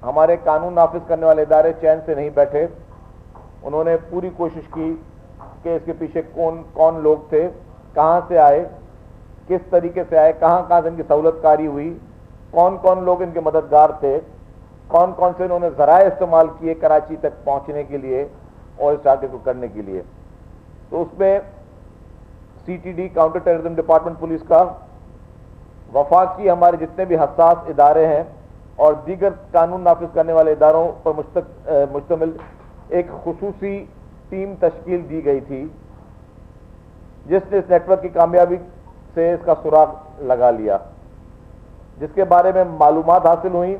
ہمارے قانون نافذ کرنے والے ادارے چین سے نہیں بیٹھے. انہوں نے پوری کوشش کی کہ اس کے پیچھے کون لوگ تھے, کہاں سے آئے, کس طریقے سے آئے, کہاں کہاں سے ان کی سہولت کاری ہوئی, کون لوگ ان کے مددگار تھے, کون سے انہوں نے ذرائع استعمال کیے کراچی تک پہنچنے کے لیے اور اس ٹارگٹ کو کرنے کے لیے. تو اس میں C T D counter terrorism department police کا, وفاقی ہمارے جتنے بھی حساس ادارے ہیں اور دیگر قانون نافذ کرنے والے اداروں پر مشتمل ایک خصوصی ٹیم تشکیل دی گئی تھی, جس نے اس نیٹ ورک کی کامیابی سے اس کا سراغ لگا لیا, جس کے بارے میں معلومات حاصل ہوئیں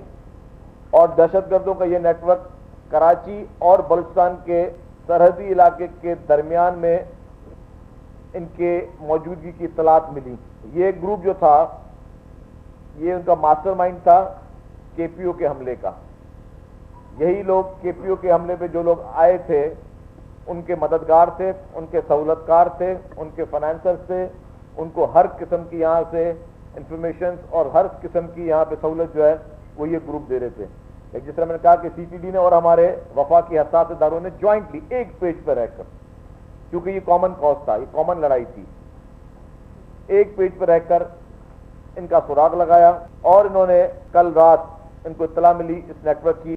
اور دہشت گردوں کا یہ نیٹ ورک کراچی اور بلوچستان کے سرحدی علاقے کے درمیان میں ان کے موجودگی کی اطلاعات ملی. یہ گروپ جو تھا یہ ان کا ماسٹر مائنڈ تھا کے پی او کے حملے کا. یہی لوگ کے پی او کے حملے پہ جو لوگ آئے تھے ان کے مددگار تھے, ان کے سہولت کار تھے, ان کے فائنینسرز تھے. ان کو ہر قسم کی یہاں سے انفارمیشنز اور ہر قسم کی یہاں پہ سہولت جو ہے وہ یہ گروپ دے رہے تھے. جس طرح میں نے کہا کہ سی ٹی ڈی نے اور ہمارے وفاقی حساس اداروں نے جوائنٹلی ایک پیج پہ رہ کر, کیونکہ یہ کامن کاز تھا, یہ کامن لڑائی تھی, ایک پیج پہ رہ کر ان کا سراغ لگایا. اور انہوں نے کل رات ان کو اطلاع ملی اس نیٹ ورک کی